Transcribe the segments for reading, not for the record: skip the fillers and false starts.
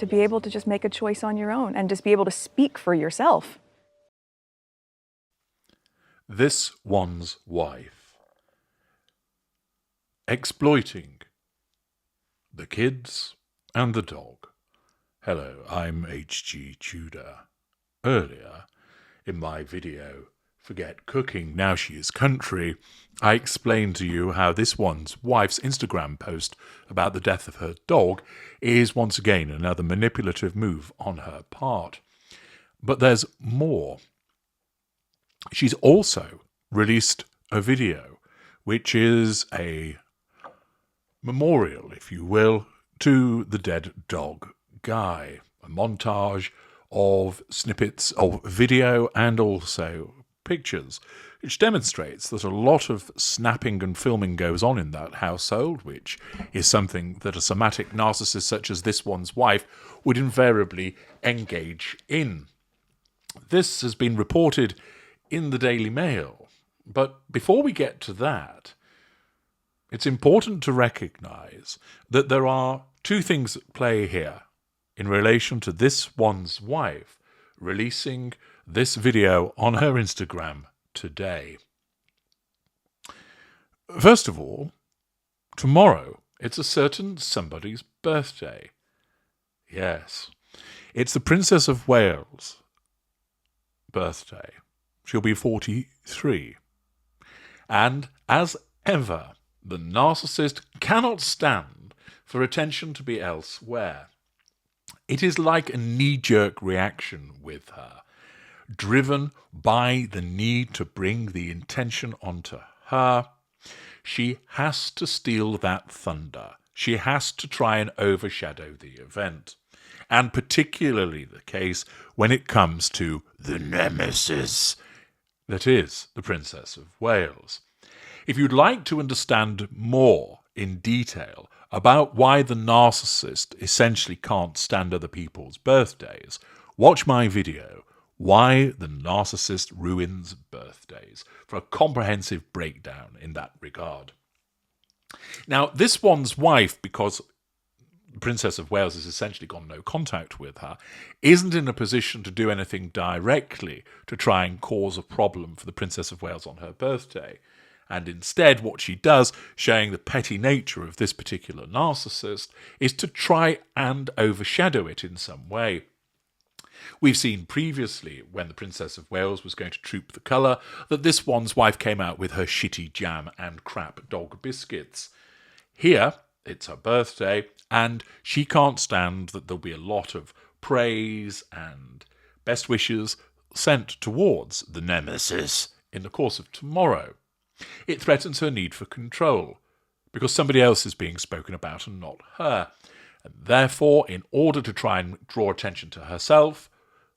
to be able to just make a choice on your own and just be able to speak for yourself. This one's wife. Exploiting the kids and the dog. Hello, I'm H.G. Tudor. Earlier, in my video, Forget Cooking, Now She Is Country, I explained to you how this one's wife's Instagram post about the death of her dog is once again another manipulative move on her part. But there's more. She's also released a video which is a memorial, if you will, to the dead dog Guy. A montage of snippets of video and also pictures, which demonstrates that a lot of snapping and filming goes on in that household, which is something that a somatic narcissist such as this one's wife would invariably engage in. This has been reported in the Daily Mail, but before we get to that, it's important to recognise that there are two things at play here in relation to this one's wife releasing this video on her Instagram today. First of all, tomorrow it's a certain somebody's birthday. Yes, it's the Princess of Wales' birthday. She'll be 43. And as ever, the narcissist cannot stand for attention to be elsewhere. It is like a knee-jerk reaction with her, driven by the need to bring the intention onto her. She has to steal that thunder. She has to try and overshadow the event. And particularly the case when it comes to the nemesis that is the Princess of Wales. If you'd like to understand more in detail about why the narcissist essentially can't stand other people's birthdays, watch my video, Why the Narcissist Ruins Birthdays, for a comprehensive breakdown in that regard. Now, this one's wife, because the Princess of Wales has essentially got no contact with her, isn't in a position to do anything directly to try and cause a problem for the Princess of Wales on her birthday. And instead, what she does, showing the petty nature of this particular narcissist, is to try and overshadow it in some way. We've seen previously, when the Princess of Wales was going to troop the colour, that this one's wife came out with her shitty jam and crap dog biscuits. Here, it's her birthday, and she can't stand that there'll be a lot of praise and best wishes sent towards the nemesis in the course of tomorrow. It threatens her need for control, because somebody else is being spoken about and not her. And therefore, in order to try and draw attention to herself,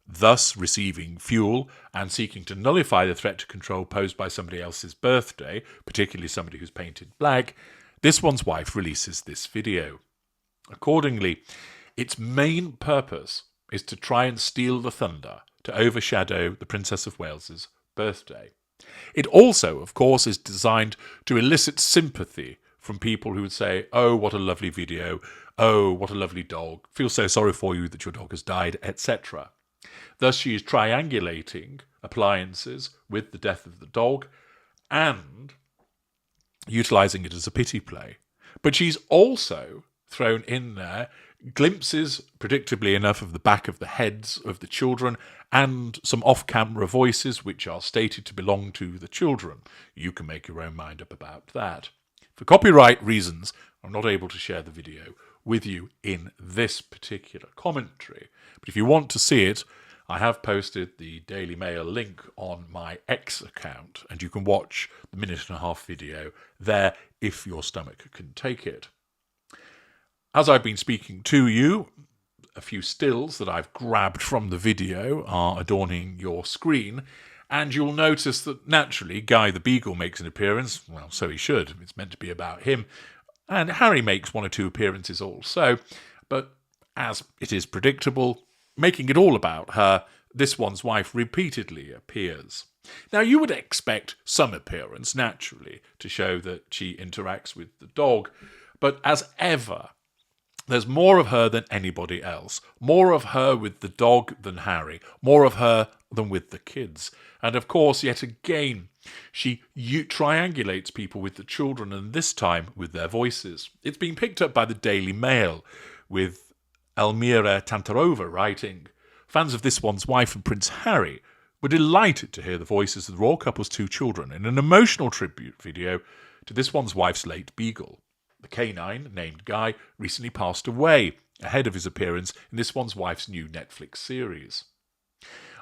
thus receiving fuel and seeking to nullify the threat to control posed by somebody else's birthday, particularly somebody who's painted black, this one's wife releases this video. Accordingly, its main purpose is to try and steal the thunder, to overshadow the Princess of Wales's birthday. It also, of course, is designed to elicit sympathy from people who would say, oh, what a lovely video, oh, what a lovely dog, feel so sorry for you that your dog has died, etc. Thus she is triangulating appliances with the death of the dog and utilising it as a pity play. But she's also thrown in there glimpses, predictably enough, of the back of the heads of the children and some off-camera voices which are stated to belong to the children. You can make your own mind up about that. For copyright reasons, I'm not able to share the video with you in this particular commentary. But if you want to see it, I have posted the Daily Mail link on my X account, and you can watch the minute-and-a-half video there if your stomach can take it. As I've been speaking to you, a few stills that I've grabbed from the video are adorning your screen, and you'll notice that naturally Guy the Beagle makes an appearance. Well, so he should. It's meant to be about him. And Harry makes one or two appearances also. But as it is predictable, making it all about her, this one's wife repeatedly appears. Now, you would expect some appearance, naturally, to show that she interacts with the dog. But as ever, There's more of her than anybody else. More of her with the dog than Harry. More of her than with the kids. And of course, yet again, she triangulates people with the children, and this time with their voices. It's been picked up by the Daily Mail, with Elmira Tantarova writing, "Fans of This One's Wife and Prince Harry were delighted to hear the voices of the royal couple's two children in an emotional tribute video to This One's Wife's late beagle. The canine, named Guy, recently passed away ahead of his appearance in This One's Wife's new Netflix series."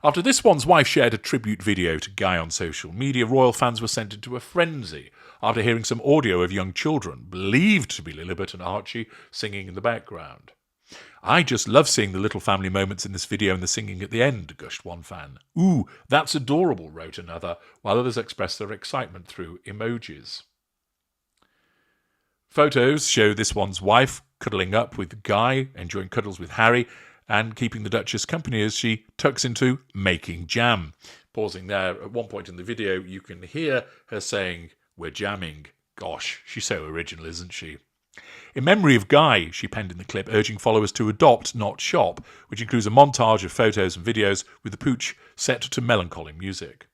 After This One's Wife shared a tribute video to Guy on social media, royal fans were sent into a frenzy after hearing some audio of young children, believed to be Lilibet and Archie, singing in the background. "I just love seeing the little family moments in this video and the singing at the end," gushed one fan. "Ooh, that's adorable," wrote another, while others expressed their excitement through emojis. Photos show This One's Wife cuddling up with Guy, enjoying cuddles with Harry, and keeping the Duchess company as she tucks into making jam. Pausing there, at one point in the video, you can hear her saying, "We're jamming." Gosh, she's so original, isn't she? "In memory of Guy," she penned in the clip, urging followers to adopt, not shop, which includes a montage of photos and videos with the pooch set to melancholy music.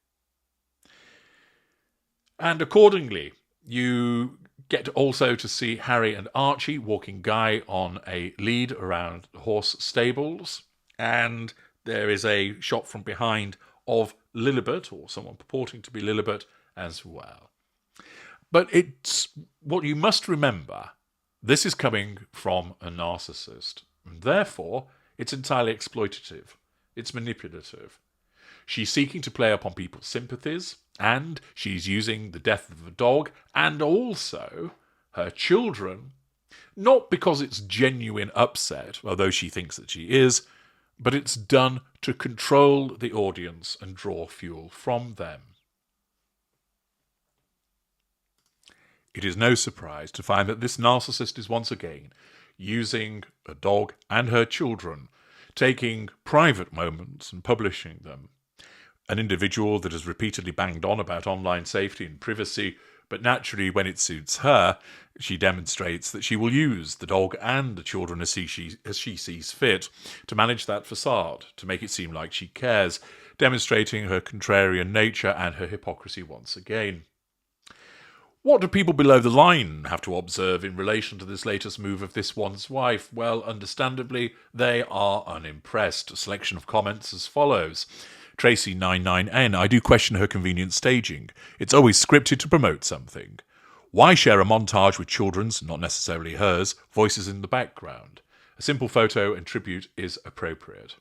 And accordingly, you get also to see Harry and Archie walking Guy on a lead around the horse stables, and there is a shot from behind of Lilibet, or someone purporting to be Lilibet, as well. But it's what you must remember, this is coming from a narcissist, and therefore it's entirely exploitative. It's manipulative. She's seeking to play upon people's sympathies, and she's using the death of a dog and also her children, not because it's genuine upset, although she thinks that she is, but it's done to control the audience and draw fuel from them. It is no surprise to find that this narcissist is once again using a dog and her children, taking private moments and publishing them. An individual that has repeatedly banged on about online safety and privacy, but naturally when it suits her, she demonstrates that she will use the dog and the children as she sees fit to manage that facade, to make it seem like she cares, demonstrating her contrarian nature and her hypocrisy once again. What do people below the line have to observe in relation to this latest move of This One's Wife? Well, understandably, they are unimpressed. A selection of comments as follows. Tracy99N, "I do question her convenient staging. It's always scripted to promote something. Why share a montage with children's, not necessarily hers, voices in the background? A simple photo and tribute is appropriate."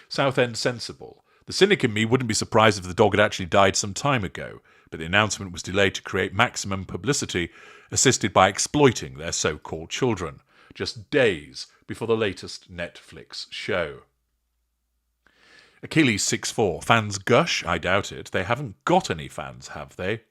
Southend Sensible, "The cynic in me wouldn't be surprised if the dog had actually died some time ago, but the announcement was delayed to create maximum publicity, assisted by exploiting their so-called children, just days before the latest Netflix show." Achilles64, "Fans gush? I doubt it. They haven't got any fans, have they?"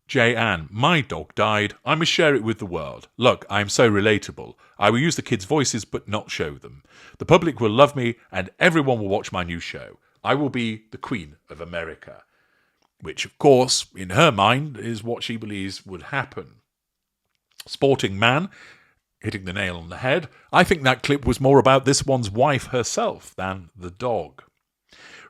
J. Ann, "My dog died. I must share it with the world. Look, I am so relatable. I will use the kids' voices but not show them. The public will love me and everyone will watch my new show. I will be the Queen of America." Which, of course, in her mind, is what she believes would happen. Sporting Man, hitting the nail on the head, "I think that clip was more about This One's Wife herself than the dog."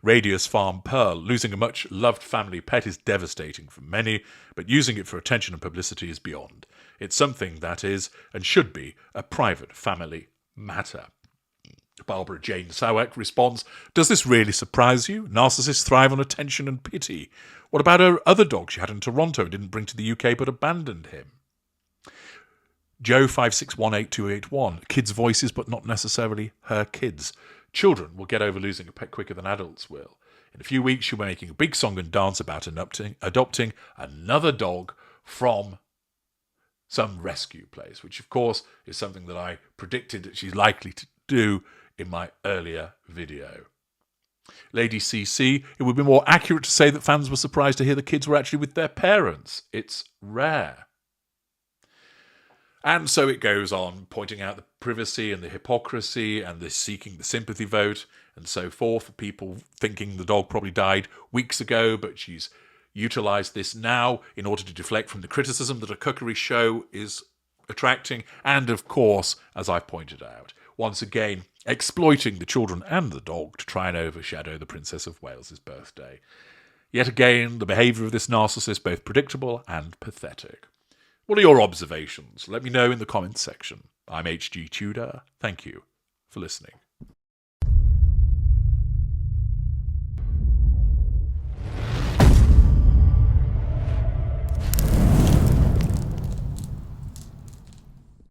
Radius Farm Pearl, "Losing a much-loved family pet is devastating for many, but using it for attention and publicity is beyond. It's something that is, and should be, a private family matter." Barbara Jane Sawek responds, "Does this really surprise you? Narcissists thrive on attention and pity. What about her other dog she had in Toronto and didn't bring to the UK but abandoned him?" Joe 5618281, "Kids' voices but not necessarily her kids. Children will get over losing a pet quicker than adults will. In a few weeks she'll be making a big song and dance about adopting another dog from some rescue place," which of course is something that I predicted that she's likely to do in my earlier video. Lady CC, "It would be more accurate to say that fans were surprised to hear the kids were actually with their parents. It's rare." And so it goes on, pointing out the privacy and the hypocrisy and the seeking the sympathy vote and so forth. People thinking the dog probably died weeks ago, but she's utilised this now in order to deflect from the criticism that a cookery show is attracting, and of course, as I've pointed out, once again, exploiting the children and the dog to try and overshadow the Princess of Wales's birthday. Yet again, the behaviour of this narcissist both predictable and pathetic. What are your observations? Let me know in the comments section. I'm HG Tudor. Thank you for listening.